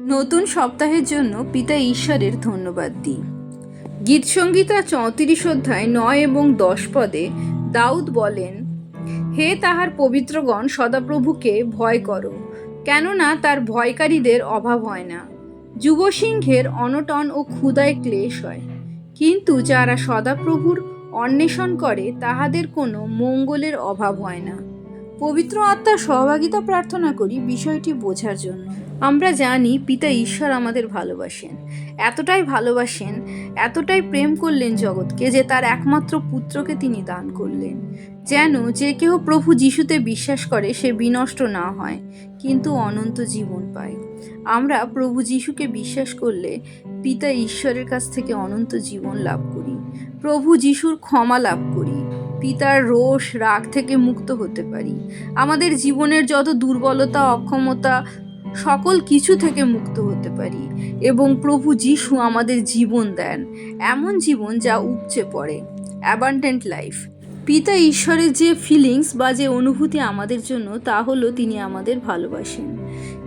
নতুন সপ্তাহের জন্য পিতা ঈশ্বরের ধন্যবাদ দিই। গীতসংহিতা 34 অধ্যায় 9 এবং 10 পদে দাউদ বলেন, হে তাহার পবিত্রগণ, সদাপ্রভুকে ভয় করো, কেননা তার ভয়কারীদের অভাব হয় না। যুবসিংহের অনটন ও ক্ষুধায় ক্লেশ হয়, কিন্তু যারা সদাপ্রভুর অন্বেষণ করে তাহাদের কোনো মঙ্গলের অভাব হয় না। পবিত্র আত্মার সহভাগিতা প্রার্থনা করি বিষয়টি বোঝার জন্য। আমরা জানি পিতা ঈশ্বর আমাদের ভালোবাসেন, এতটাই ভালোবাসেন, এতটাই প্রেম করলেন জগৎকে যে তার একমাত্র পুত্রকে তিনি দান করলেন, যেন যে কেউ প্রভু যিশুতে বিশ্বাস করে সে বিনষ্ট না হয় কিন্তু অনন্ত জীবন পায়। আমরা প্রভু যিশুকে বিশ্বাস করলে পিতা ঈশ্বরের কাছ থেকে অনন্ত জীবন লাভ করি, প্রভু যিশুর ক্ষমা লাভ করি, পিতার রোষ রাগ থেকে মুক্ত হতে পারি, আমাদের জীবনের যত দুর্বলতা অক্ষমতা সকল কিছু থেকে মুক্ত হতে পারি এবং প্রভু যিশু আমাদের জীবন দেন, এমন জীবন যা উপচে পড়ে, অ্যাবান্ডেন্ট লাইফ। পিতা ঈশ্বরের যে ফিলিংস বা যে অনুভূতি আমাদের জন্য, তা হলো তিনি আমাদের ভালোবাসেন।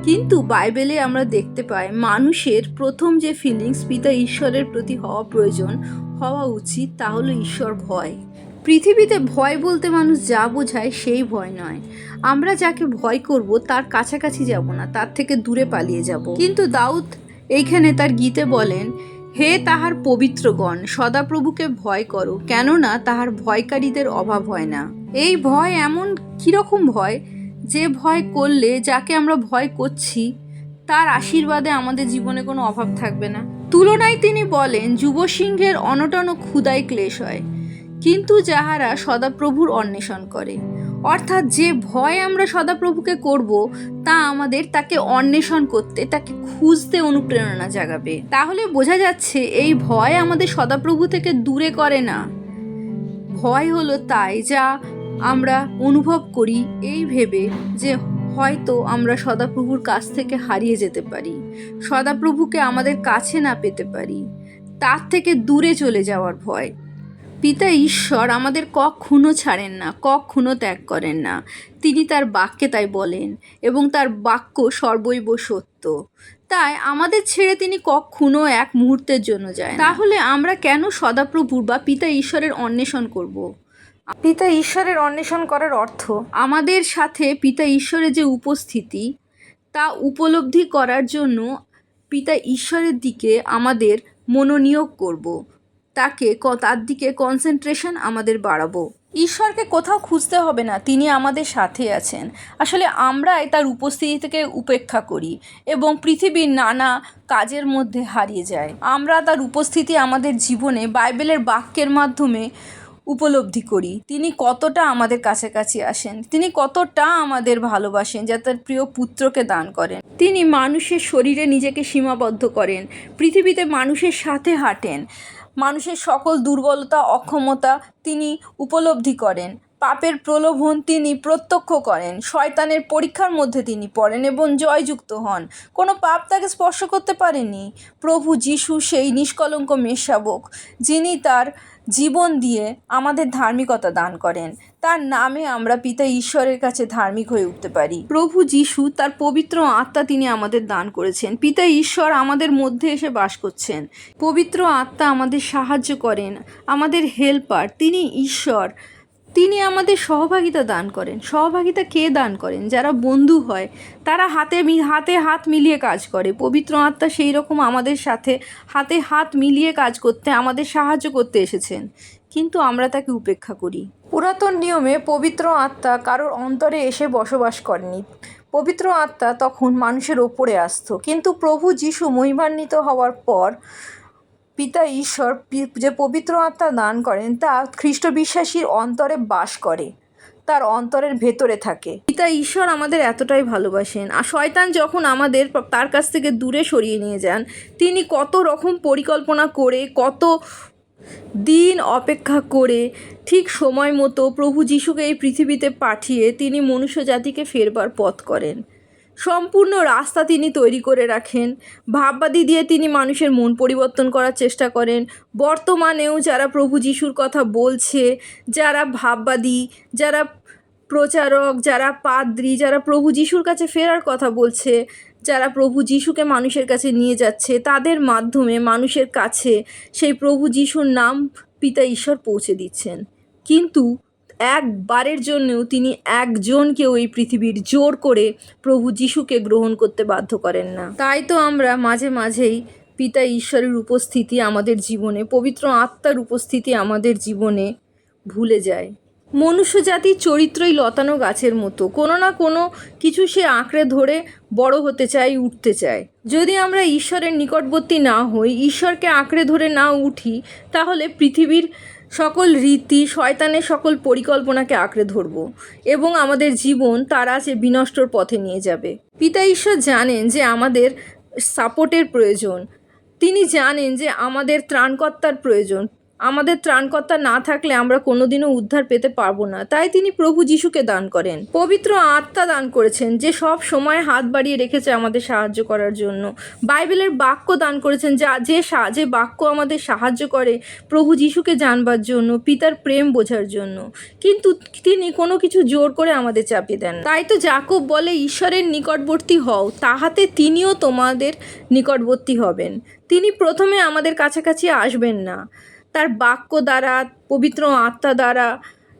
কিন্তু বাইবেলে আমরা দেখতে পাই মানুষের প্রথম যে ফিলিংস পিতা ঈশ্বরের প্রতি হওয়া উচিত তা হলো ঈশ্বর ভয়। পৃথিবীতে ভয় বলতে মানুষ যা বোঝায় সেই ভয় নয়। আমরা যাকে ভয় করব তার কাছাকাছি যাব না, তার থেকে দূরে পালিয়ে যাব। কিন্তু দাউদ এইখানে তার গীতে বলেন, হে তাহার পবিত্রগণ, সদাপ্রভুকে ভয় করো, কেননা তাহার ভয়কারীদের অভাব হয় না। এই ভয় এমন কীরকম ভয়, যে ভয় করলে যাকে আমরা ভয় করছি তার আশীর্বাদে আমাদের জীবনে কোনো অভাব থাকবে না। তুলনায় তিনি বলেন, যুবসিংহের অনটন ও ক্ষুধায় ক্লেশ হয়, কিন্তু যাহারা সদাপ্রভুর অন্বেষণ করে। অর্থাৎ যে ভয় আমরা সদাপ্রভুকে করব তা আমাদের তাকে অন্বেষণ করতে, তাকে খুঁজতে অনুপ্রেরণা জাগাবে। তাহলে বোঝা যাচ্ছে এই ভয় আমাদের সদাপ্রভু থেকে দূরে করে না। ভয় হলো তাই যা আমরা অনুভব করি এই ভেবে যে হয়তো আমরা সদাপ্রভুর কাছ থেকে হারিয়ে যেতে পারি, সদাপ্রভুকে আমাদের কাছে না পেতে পারি, তার থেকে দূরে চলে যাওয়ার ভয়। পিতা ঈশ্বর আমাদের কখনো ছাড়েন না, কখনো ত্যাগ করেন না। তিনি তার বাক্যে তাই বলেন এবং তার বাক্য সর্বৈব সত্য। তাই আমাদের ছেড়ে তিনি কখনো এক মুহূর্তের জন্য যায় না। তাহলে আমরা কেন সদাপ্রভুর বা পিতা ঈশ্বরের অন্বেষণ করব? পিতা ঈশ্বরের অন্বেষণ করার অর্থ আমাদের সাথে পিতা ঈশ্বরের যে উপস্থিতি তা উপলব্ধি করার জন্য পিতা ঈশ্বরের দিকে আমাদের মনোনিয়োগ করব, তার দিকে কনসেন্ট্রেশন আমাদের বাড়াবো। ঈশ্বরকে কোথাও খুঁজতে হবে না, তিনি আমাদের সাথে আছেন। আসলে আমরাই তার উপস্থিতি থেকে উপেক্ষা করি এবং পৃথিবীর নানা কাজের মধ্যে হারিয়ে যাই। আমরা তার উপস্থিতি আমাদের জীবনে বাইবেলের বাক্যের মাধ্যমে উপলব্ধি করি। তিনি কতটা আমাদের কাছাকাছি আসেন, তিনি কতটা আমাদের ভালোবাসেন, যা তার প্রিয় পুত্রকে দান করেন। তিনি মানুষের শরীরে নিজেকে সীমাবদ্ধ করেন, পৃথিবীতে মানুষের সাথে হাঁটেন, মানুষের সকল দুর্বলতা অক্ষমতা তিনি উপলব্ধি করেন, পাপের প্রলোভন তিনি প্রত্যক্ষ করেন, শয়তানের পরীক্ষার মধ্যে তিনি পড়েন এবং জয়যুক্ত হন। কোনো পাপ তাকে স্পর্শ করতে পারেনি। প্রভু যিশু সেই নিষ্কলঙ্ক মেষশাবক, যিনি তার জীবন দিয়ে আমাদের ধার্মিকতা দান করেন। তার নামে আমরা পিতা ঈশ্বরের কাছে ধার্মিক হয়ে উঠতে পারি। প্রভু যিশু তার পবিত্র আত্মা তিনি আমাদের দান করেছেন। পিতা ঈশ্বর আমাদের মধ্যে এসে বাস করছেন। পবিত্র আত্মা আমাদের সাহায্য করেন, আমাদের হেল্পার। তিনি ঈশ্বর, তিনি আমাদের সহভাগিতা দান করেন। সহভাগিতা কে দান করেন? যারা বন্ধু হয়, তারা হাতে হাত মিলিয়ে কাজ করে। পবিত্র আত্মা সেই রকম আমাদের সাথে হাতে হাত মিলিয়ে কাজ করতে, আমাদের সাহায্য করতে এসেছেন, কিন্তু আমরা তাকে উপেক্ষা করি। পুরাতন নিয়মে পবিত্র আত্মা কারোর অন্তরে এসে বসবাস করেনি। পবিত্র আত্মা তখন মানুষের ওপরে আসতো, কিন্তু প্রভু যিশু মহিমান্বিত হওয়ার পর পিতা ঈশ্বর যে পবিত্র আত্মা দান করেন তা খ্রিস্ট বিশ্বাসীর অন্তরে বাস করে, তার অন্তরের ভেতরে থাকে। পিতা ঈশ্বর আমাদের এতটাই ভালোবাসেন, আর শয়তান যখন আমাদের তার কাছ থেকে দূরে সরিয়ে নিয়ে যান, তিনি কত রকম পরিকল্পনা করে, কত দিন অপেক্ষা করে ঠিক সময় মতো প্রভু যিশুকে এই পৃথিবীতে পাঠিয়ে তিনি মনুষ্য জাতিকে ফেরবার পথ করেন। সম্পূর্ণ রাস্তা তিনি তৈরি করে রাখেন। ভাববাদী দিয়ে তিনি মানুষের মন পরিবর্তন করার চেষ্টা করেন। বর্তমানেও যারা প্রভু যিশুর কথা বলছে, যারা ভাববাদী, যারা প্রচারক, যারা পাদ্রী, যারা প্রভু যিশুর কাছে ফেরার কথা বলছে, যারা প্রভু যিশুকে মানুষের কাছে নিয়ে যাচ্ছে, তাদের মাধ্যমে মানুষের কাছে সেই প্রভু যিশুর নাম পিতা ঈশ্বর পৌঁছে দিচ্ছেন। কিন্তু একবারের জন্যও তিনি একজনকেও এই পৃথিবীর জোর করে প্রভু যিশুকে গ্রহণ করতে বাধ্য করেন না। তাই তো আমরা মাঝে মাঝেই পিতা ঈশ্বরের উপস্থিতি আমাদের জীবনে, পবিত্র আত্মার উপস্থিতি আমাদের জীবনে ভুলে যাই। মনুষ্য জাতির চরিত্রই লতানো গাছের মতো, কোনো না কোনো কিছু সে আঁকড়ে ধরে বড় হতে চায়, উঠতে চায়। যদি আমরা ঈশ্বরের নিকটবর্তী না হই, ঈশ্বরকে আঁকড়ে ধরে না উঠি, তাহলে পৃথিবীর সকল রীতি, শয়তানের সকল পরিকল্পনাকে আঁকড়ে ধরব এবং আমাদের জীবন তারা যে বিনষ্টর পথে নিয়ে যাবে। পিতা ঈশ্বর জানেন যে আমাদের সাপোর্টের প্রয়োজন, তিনি জানেন যে আমাদের ত্রাণকর্তার প্রয়োজন। আমাদের ত্রাণকর্তা না থাকলে আমরা কোনোদিনও উদ্ধার পেতে পারবো না। তাই তিনি প্রভু যিশুকে দান করেন, পবিত্র আত্মা দান করেছেন, যে সব সময় হাত বাড়িয়ে রেখেছে আমাদের সাহায্য করার জন্য। বাইবেলের বাক্য দান করেছেন, যে বাক্য আমাদের সাহায্য করে প্রভু যিশুকে জানবার জন্য, পিতার প্রেম বোঝার জন্য। কিন্তু তিনি কোনো কিছু জোর করে আমাদের চাপিয়ে দেন। তাই তো যাকব বলে, ঈশ্বরের নিকটবর্তী হও, তাহাতে তিনিও তোমাদের নিকটবর্তী হবেন। তিনি প্রথমে আমাদের কাছাকাছি আসবেন না, তার বাক্য দ্বারা, পবিত্র আত্মা দ্বারা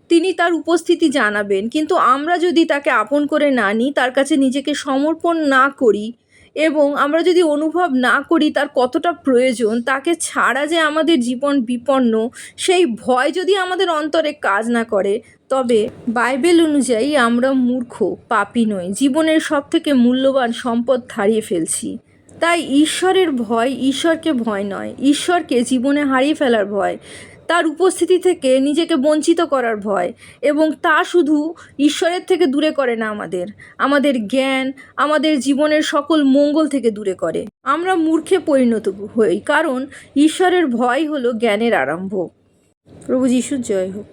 তিনি তার উপস্থিতি জানাবেন। কিন্তু আমরা যদি তাকে আপন করে না নিই, তার কাছে নিজেকে সমর্পণ না করি এবং আমরা যদি অনুভব না করি তার কতটা প্রয়োজন, তাকে ছাড়া যে আমাদের জীবন বিপন্ন, সেই ভয় যদি আমাদের অন্তরে কাজ না করে, তবে বাইবেল অনুযায়ী আমরা মূর্খ, পাপী নই, জীবনের সবথেকে মূল্যবান সম্পদ হারিয়ে ফেলছি। তাই ঈশ্বরের ভয় ঈশ্বরকে ভয় নয়, ঈশ্বরকে জীবনে হারিয়ে ফেলার ভয়, তার উপস্থিতি থেকে নিজেকে বঞ্চিত করার ভয়। এবং তা শুধু ঈশ্বরের থেকে দূরে করে না, আমাদের জ্ঞান, আমাদের জীবনের সকল মঙ্গল থেকে দূরে করে। আমরা মূর্খে পরিণত হই, কারণ ঈশ্বরের ভয় হলো জ্ঞানের আরম্ভ। প্রভু যিশুর জয় হোক।